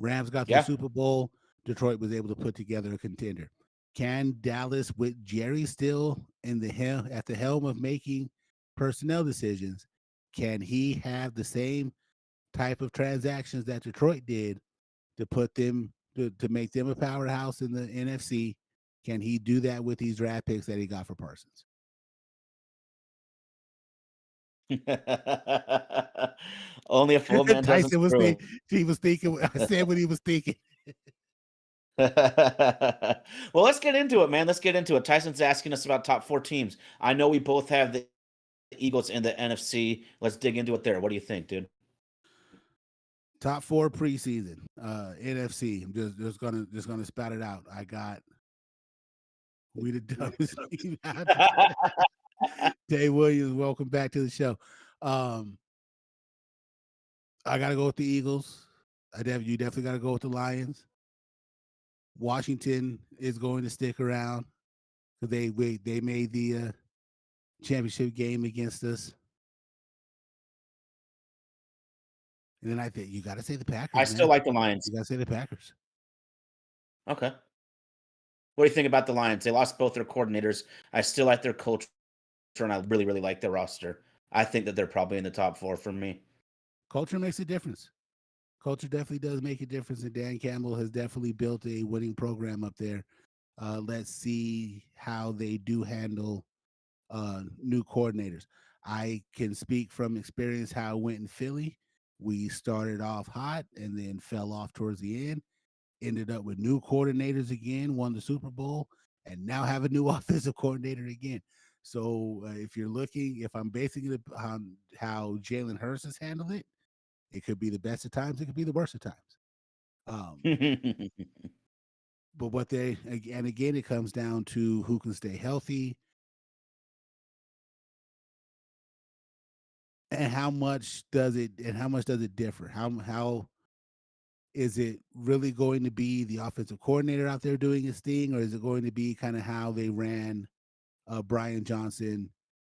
Rams got to the Yeah. Super Bowl. Detroit was able to put together a contender. Can Dallas, with Jerry still at the helm of making personnel decisions, can he have the same type of transactions that Detroit did to put them to make them a powerhouse in the NFC? Can he do that with these draft picks that he got for Parsons? Only a fool man doesn't Tyson was screw. thinking. He was thinking. I said what he was thinking. Well, let's get into it, man. Let's get into it. Tyson's asking us about top 4 teams. I know we both have the Eagles in the NFC. Let's dig into it there. What do you think, dude? Top 4 preseason NFC. I'm just gonna spout it out. I got we the dumbest team out there. Dave Williams, welcome back to the show. I gotta go with the Eagles. You definitely gotta go with the Lions. Washington is going to stick around because they made championship game against us. And then I think you got to say the I Packers, still man. like the Lions. You got to say the Packers. Okay. What do you think about the Lions? They lost both their coordinators. I still like their culture, and I really, really like their roster. I think that they're probably in the top 4 for me. Culture makes a difference. Culture definitely does make a difference, and Dan Campbell has definitely built a winning program up there. Let's see how they do handle new coordinators. I can speak from experience how it went in Philly. We started off hot and then fell off towards the end. Ended up with new coordinators again, won the Super Bowl, and now have a new offensive coordinator again. So if you're looking, if I'm basing it on how Jalen Hurts has handled it, it could be the best of times, it could be the worst of times. Um, but what they and again, it comes down to who can stay healthy and how much does it differ? How is it really going to be the offensive coordinator out there doing his thing, or is it going to be kind of how they ran Brian Johnson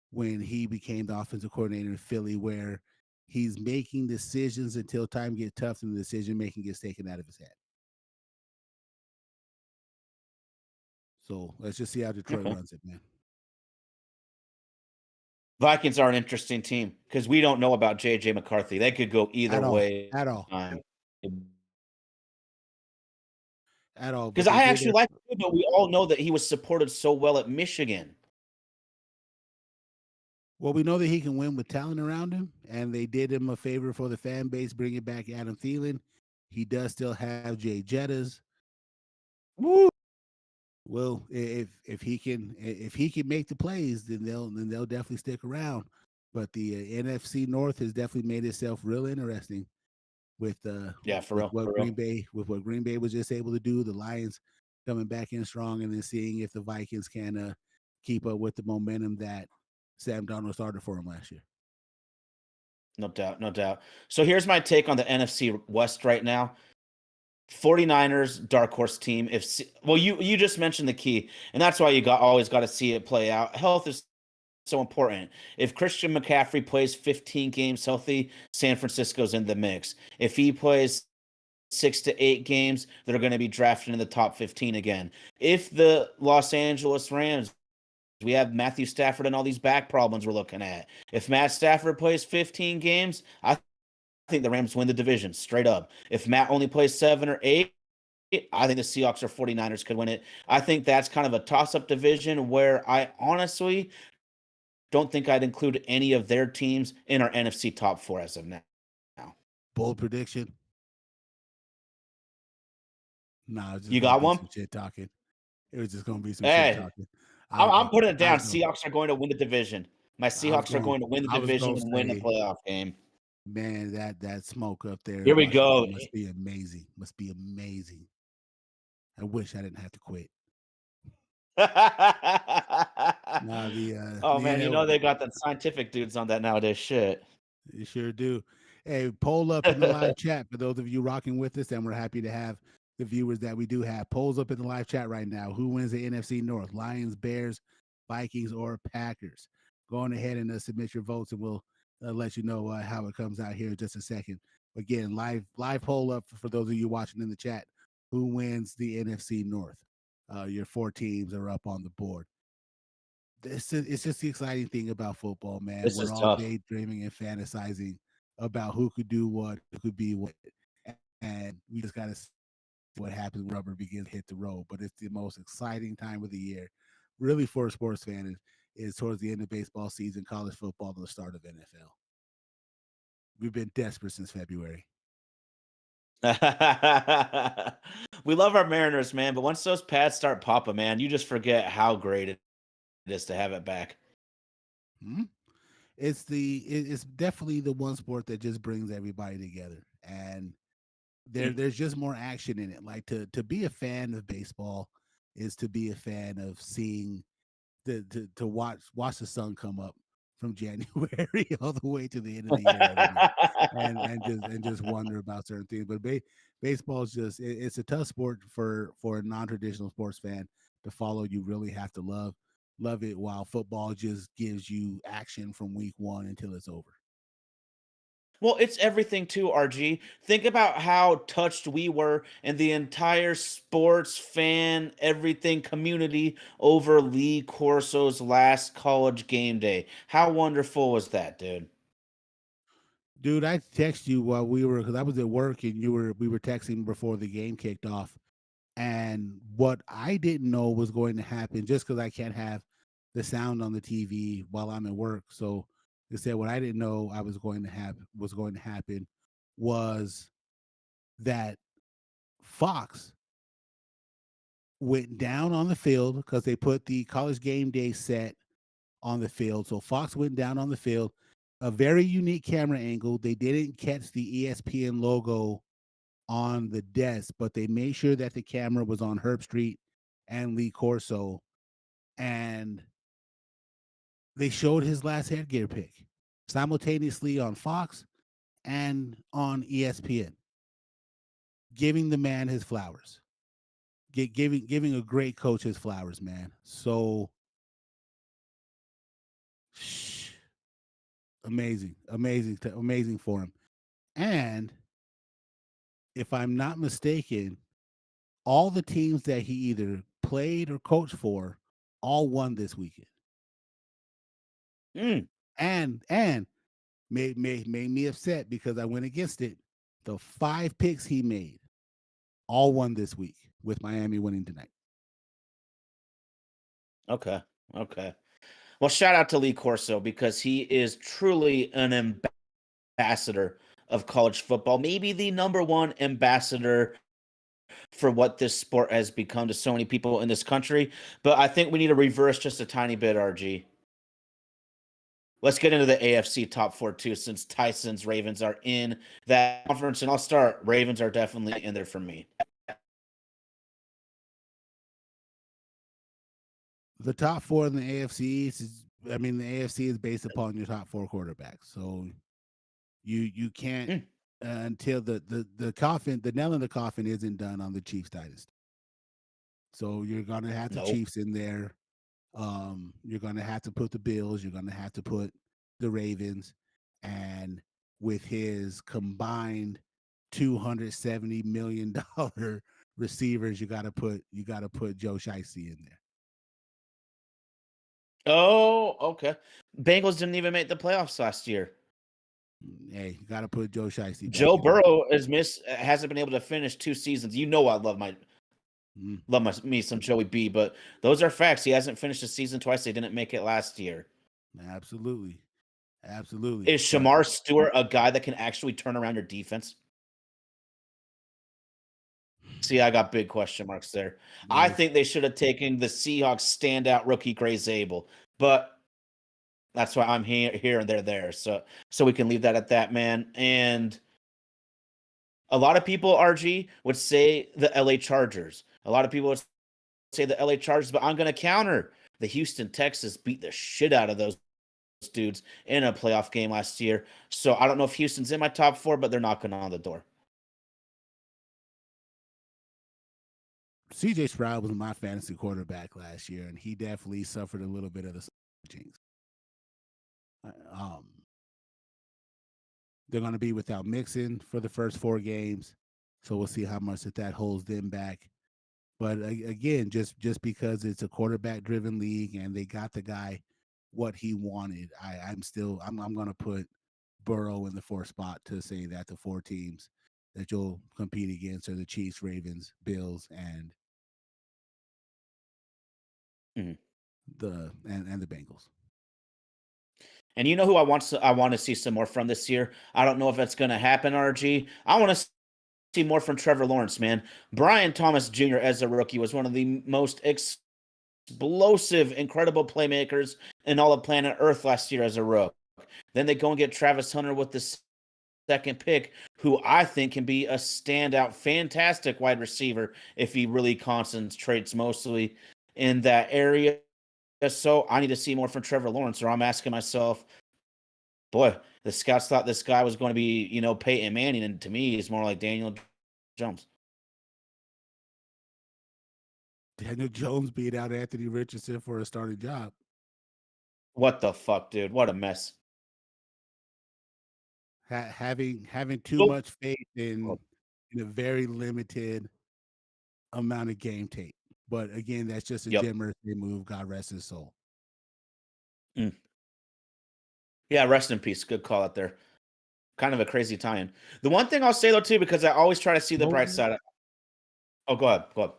when he became the offensive coordinator in Philly, where he's making decisions until time gets tough and the decision making gets taken out of his head. So let's just see how Detroit Okay. runs it, man. Vikings are an interesting team because we don't know about J.J. McCarthy. They could go either At all, way at all, time. at all. Because But they I did actually their like him, but we all know that he was supported so well at Michigan. well, we know that he can win with talent around him, and they did him a favor for the fan base, bringing back Adam Thielen. He does still have Jay Jettas. Woo! Well, if he can make the plays, then they'll definitely stick around. But the NFC North has definitely made itself real interesting Yeah, for with real, what for real. Green Bay was just able to do. The Lions coming back in strong, and then seeing if the Vikings can keep up with the momentum that Sam Darnold started for him last year. No doubt, no doubt. So here's my take on the NFC West right now. 49ers dark horse team. Well, you just mentioned the key, and that's why you always got to see it play out. Health is so important. If Christian McCaffrey plays 15 games healthy, San Francisco's in the mix. If he plays 6 to 8 games, they're going to be drafted in the top 15 again. If the Los Angeles Rams, we have Matthew Stafford and all these back problems we're looking at. If Matt Stafford plays 15 games, I think the Rams win the division straight up. If Matt only plays 7 or 8, I think the Seahawks or 49ers could win it. I think that's kind of a toss-up division where I honestly don't think I'd include any of their teams in our NFC top 4 as of now. Bold prediction. Nah, it's just You gonna got be one? some shit talking. It was just gonna be some shit Hey, talking. I'm putting it I down. go. Seahawks are going to win the division. My I was Seahawks are going. going to win the I was division gonna and win a say, playoff game. man, that smoke up there Here in we go. Washington must be amazing. Must be amazing. I wish I didn't have to quit. Nah, Oh the man, you NL know they got the scientific dudes on that nowadays. Shit. you sure do. Hey, poll up in the live chat for those of you rocking with us, and we're happy to have the viewers that we do have. Polls up in the live chat right now. Who wins the NFC North? Lions, Bears, Vikings, or Packers? Go on ahead and submit your votes, and we'll let you know how it comes out here in just a second. Again, live poll up for those of you watching in the chat. Who wins the NFC North? Your 4 teams are up on the board. It's just the exciting thing about football, man. This We're is all tough. daydreaming and fantasizing about who could do what, who could be what, and we just got to see what happens when rubber begins to hit the road. But it's the most exciting time of the year, really, for a sports fan. Is towards the end of baseball season, college football, and the start of NFL. We've been desperate since February. We love our Mariners, man, but once those pads start popping, man, you just forget how great it is to have it back. Hmm? It's definitely the one sport that just brings everybody together, and there's just more action in it. Like to be a fan of baseball is to be a fan of seeing to watch the sun come up from January all the way to the end of the year every night, and just wonder about certain things. But baseball is just it's a tough sport for a non traditional sports fan to follow. You really have to love. love it, while football just gives you action from week 1 until it's over. Well, it's everything too, RG. Think about how touched we were and the entire sports fan, everything community over Lee Corso's last college game day. How wonderful was that, dude? Dude, I texted you while because I was at work and we were texting before the game kicked off. And what I didn't know was going to happen, just because I can't have the sound on the TV while I'm at work. So they said what I didn't know I was going to happen was that Fox went down on the field because they put the college game day set on the field. So Fox went down on the field, a very unique camera angle. They didn't catch the ESPN logo on the desk, but they made sure that the camera was on Herb Street and Lee Corso, and they showed his last headgear pick simultaneously on Fox and on ESPN, giving the man his flowers, giving a great coach his flowers, man. So amazing for him. And if I'm not mistaken, all the teams that he either played or coached for all won this weekend. Mm. And made me upset because I went against it. The 5 picks he made all won this week, with Miami winning tonight. Okay. Okay. Well, shout out to Lee Corso because he is truly an ambassador of college football, maybe the number one ambassador for what this sport has become to so many people in this country. But I think we need to reverse just a tiny bit, RG. Let's get into the AFC top 4 too, since Tyson's Ravens are in that conference. And I'll start. Ravens are definitely in there for me. The top 4 in the AFC the AFC is based upon your top 4 quarterbacks. So you can't until the coffin, the nail in the coffin isn't done on the Chiefs dynasty. So you're gonna have the Chiefs in there. You're gonna have to put the Bills. You're gonna have to put the Ravens, and with his combined $270 million receivers, you gotta put Joe Shiesty in there. Oh, okay. Bengals didn't even make the playoffs last year. Hey, you gotta put Joe Shiesty. Joe Burrow hasn't been able to finish 2 seasons. You know I love me some Joey B, but those are facts. He hasn't finished a season twice. They didn't make it last year. Absolutely. Is Shamar Stewart a guy that can actually turn around your defense? See, I got big question marks there. I think they should have taken the Seahawks standout rookie Gray Zabel, but that's why I'm here and they're there. So we can leave that at that, man. And a lot of people, RG, would say the LA Chargers. A lot of people would say the LA Chargers, but I'm going to counter. The Houston Texans beat the shit out of those dudes in a playoff game last year. So I don't know if Houston's in my top 4, but they're knocking on the door. CJ Stroud was my fantasy quarterback last year, and he definitely suffered a little bit of the jinx. They're going to be without Mixon for the first 4 games, so we'll see how much that holds them back. But again, just because it's a quarterback-driven league and they got the guy what he wanted, I'm going to put Burrow in the 4th spot to say that the 4 teams that you'll compete against are the Chiefs, Ravens, Bills, and the Bengals. And you know who I want to see some more from this year? I don't know if that's going to happen, RG. I want to see more from Trevor Lawrence, man. Brian Thomas Jr. as a rookie was one of the most explosive, incredible playmakers in all of planet Earth last year as a rookie. Then they go and get Travis Hunter with the 2nd pick, who I think can be a standout, fantastic wide receiver if he really concentrates mostly in that area. So I need to see more from Trevor Lawrence, or I'm asking myself, boy, the scouts thought this guy was going to be, Peyton Manning, and to me, he's more like Daniel Jones. Daniel Jones beat out Anthony Richardson for a starting job. What the fuck, dude? What a mess. Having too Oh, much faith in a very limited amount of game tape. But again, that's just a yep. Jim Murphy move. God rest his soul. Mm. Yeah, rest in peace. Good call out there. Kind of a crazy tie-in. The one thing I'll say though too, because I always try to see the bright side. Oh, go ahead. Go ahead.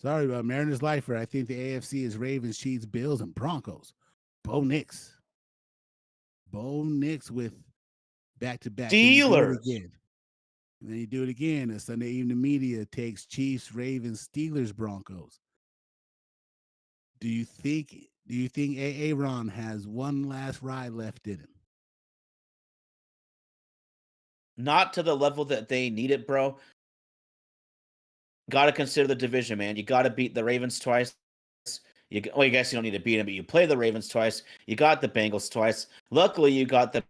Sorry about Mariners lifer. I think the AFC is Ravens, Chiefs, Bills, and Broncos. Bo Nix. Bo Nix with back to back. Then you do it Steelers. again. And then you do it again. The Sunday evening media takes Chiefs, Ravens, Steelers, Broncos. Do you think Aaron has one last ride left in him? Not to the level that they need it, bro. Got to consider the division, man. You got to beat the Ravens twice. Well, you guess you don't need to beat them, but you play the Ravens twice. You got the Bengals twice. Luckily, you got the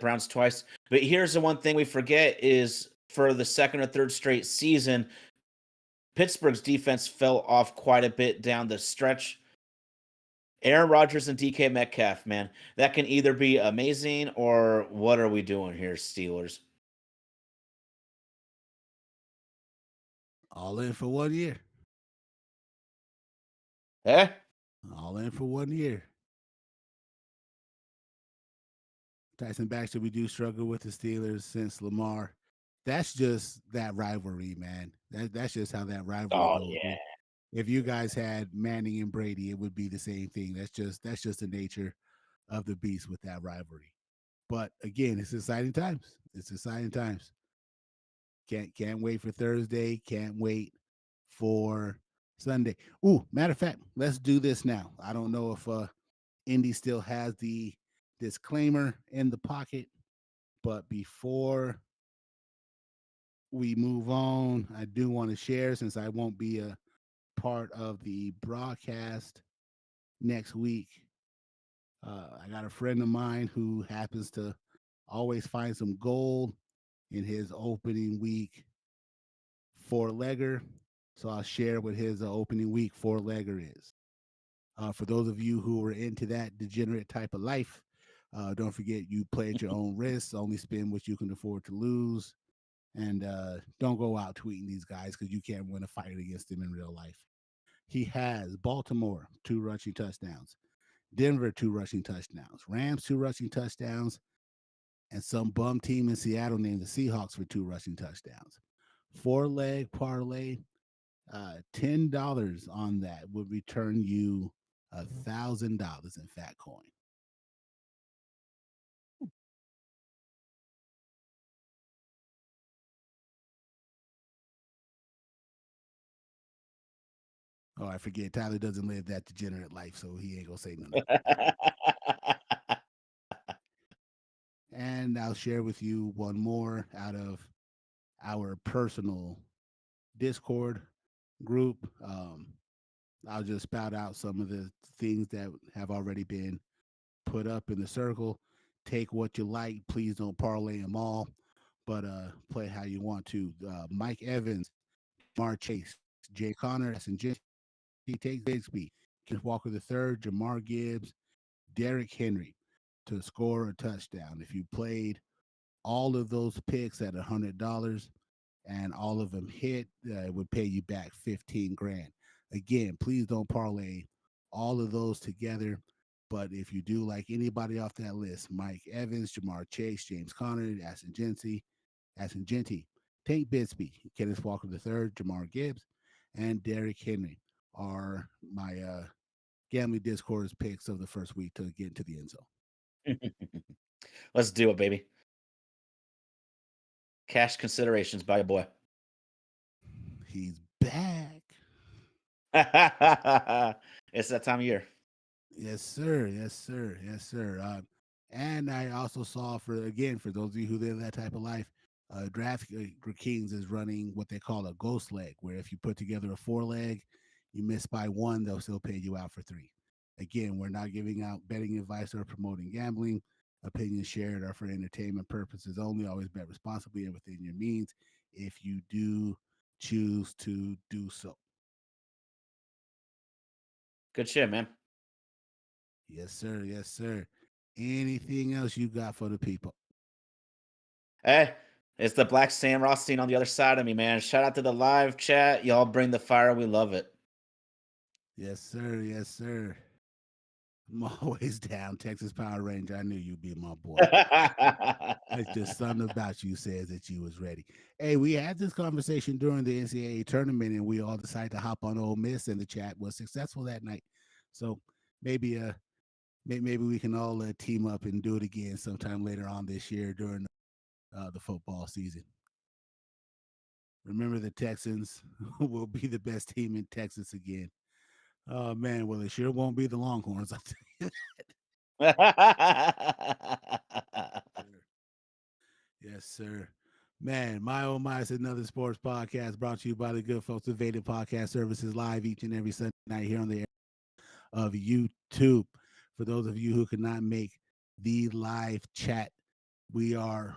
Browns twice. But here's the one thing we forget is for the second or third straight season, Pittsburgh's defense fell off quite a bit down the stretch. Aaron Rodgers and DK Metcalf, man, that can either be amazing or what are we doing here, Steelers? All in for 1 year. Eh? All in for 1 year. Tyson Baxter, we do struggle with the Steelers since Lamar. That's just that rivalry, man. That's just how that rivalry Oh goes. yeah. If you guys had Manning and Brady, it would be the same thing. That's just the nature of the beast with that rivalry. But again, it's exciting times. It's exciting times. Can't wait for Thursday. Can't wait for Sunday. Ooh, matter of fact, let's do this now. I don't know if Indy still has the disclaimer in the pocket, but before we move on, I do want to share since I won't be a part of the broadcast next week. I got a friend of mine who happens to always find some gold in his opening week four legger. So I'll share what his opening week four legger is. For those of you who are into that degenerate type of life, don't forget you play at your own risk. Only spend what you can afford to lose. And don't go out tweeting these guys because you can't win a fight against them in real life. He has Baltimore, 2 rushing touchdowns. Denver, 2 rushing touchdowns. Rams, 2 rushing touchdowns. And some bum team in Seattle named the Seahawks for 2 rushing touchdowns. 4-leg parlay, $10 on that would return you $1,000 in fat coin. Oh, I forget. Tyler doesn't live that degenerate life, so he ain't gonna say nothing. And I'll share with you one more out of our personal Discord group. I'll just spout out some of the things that have already been put up in the circle. Take what you like. Please don't parlay them all, but play how you want to. Mike Evans, Mar Chase, Jay Connor, and he takes Bigsby, Kenneth Walker the third, Jamar Gibbs, Derrick Henry to score a touchdown. If you played all of those picks at $100 and all of them hit, it would pay you back 15 grand. Again, please don't parlay all of those together. But if you do like anybody off that list, Mike Evans, Jamar Chase, James Conner, Aston Genty, Tank Bixby, Kenneth Walker III, Jamar Gibbs, and Derrick Henry are my gambling discourse picks of the first week to get into the end zone. Let's do it, baby. Cash considerations by your boy. He's back. It's that time of year. Yes, sir. Yes, sir. Yes, sir. And I also saw for those of you who live that type of life, DraftKings is running what they call a ghost leg, where if you put together a 4-leg, you miss by 1, they'll still pay you out for 3. Again, we're not giving out betting advice or promoting gambling. Opinions shared are for entertainment purposes only. Always bet responsibly and within your means if you do choose to do so. Good shit, man. Yes, sir. Yes, sir. Anything else you got for the people? Hey, it's the Black Sam Rothstein on the other side of me, man. Shout out to the live chat. Y'all bring the fire. We love it. Yes, sir. Yes, sir. I'm always down. Texas Power Ranger. I knew you'd be my boy. It's just something about you says that you was ready. Hey, we had this conversation during the NCAA tournament, and we all decided to hop on Ole Miss, and the chat was successful that night. So maybe maybe we can all team up and do it again sometime later on this year during the football season. Remember, the Texans will be the best team in Texas again. Oh man, well it sure won't be the Longhorns. I'll tell you. Sure. Yes, sir. Man, my oh my is another sports podcast brought to you by the good folks of Vaden Podcast Services, live each and every Sunday night here on the air of YouTube. For those of you who could not make the live chat, we are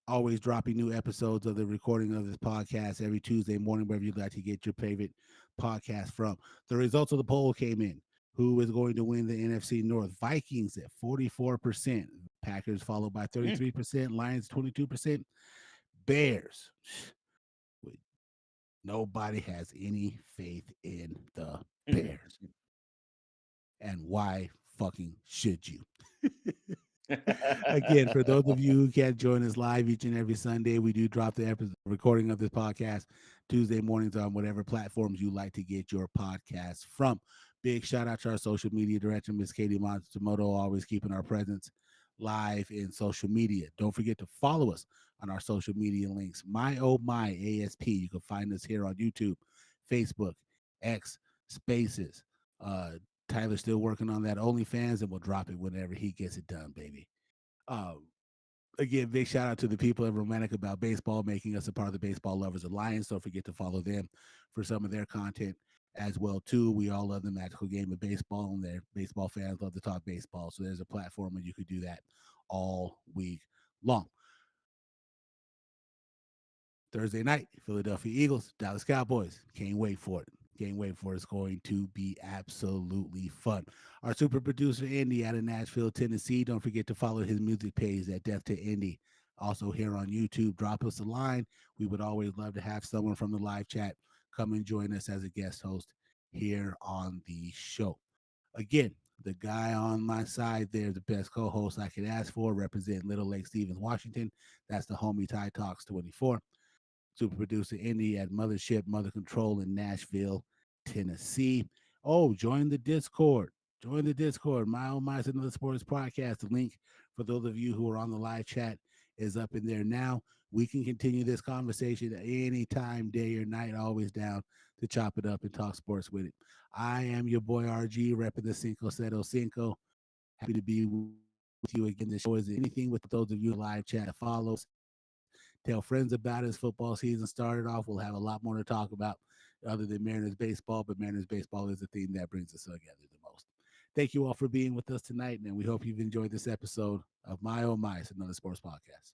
always dropping new episodes of the recording of this podcast every Tuesday morning, wherever you'd like to get your favorite podcast from. The results of the poll came in. Who is going to win the NFC North? Vikings at 44%, Packers followed by 33%, Lions 22%, Bears. Nobody has any faith in the Bears. And why fucking should you? Again, for those of you who can't join us live each and every Sunday, we do drop the recording of this podcast Tuesday mornings on whatever platforms you like to get your podcasts from. Big shout out to our social media director, Miss Katie Matsumoto, always keeping our presence live in social media. Don't forget to follow us on our social media links. My oh my ASP. You can find us here on YouTube, Facebook, X, Spaces. Tyler's still working on that OnlyFans, and we'll drop it whenever he gets it done, baby. Uh, Again, big shout out to the people at Romantic About Baseball, making us a part of the Baseball Lovers Alliance. Don't forget to follow them for some of their content as well too. We all love the magical game of baseball, and their baseball fans love to talk baseball. So there's a platform where you could do that all week long. Thursday night, Philadelphia Eagles, Dallas Cowboys. Can't wait for it. Can't wait for it. It's going to be absolutely fun. Our super producer, Indy, out of Nashville, Tennessee. Don't forget to follow his music page at Death to Indy. Also here on YouTube, drop us a line. We would always love to have someone from the live chat come and join us as a guest host here on the show. Again, the guy on my side there, the best co-host I could ask for, representing Little Lake Stevens, Washington. That's the homie Ty Talks 24. Super producer Indy at Mothership Mother Control in Nashville, Tennessee. Oh, join the Discord. Join the Discord. My Oh My is another sports podcast. The link for those of you who are on the live chat is up in there now. We can continue this conversation anytime, day or night. Always down to chop it up and talk sports with it. I am your boy RG, repping the Cinco Cero Cinco. Happy to be with you again. The show is anything with those of you live chat follows. Tell friends about it. Football season started off. We'll have a lot more to talk about other than Mariners baseball, but Mariners baseball is the theme that brings us together the most. Thank you all for being with us tonight, and we hope you've enjoyed this episode of My Oh My, it's another sports podcast.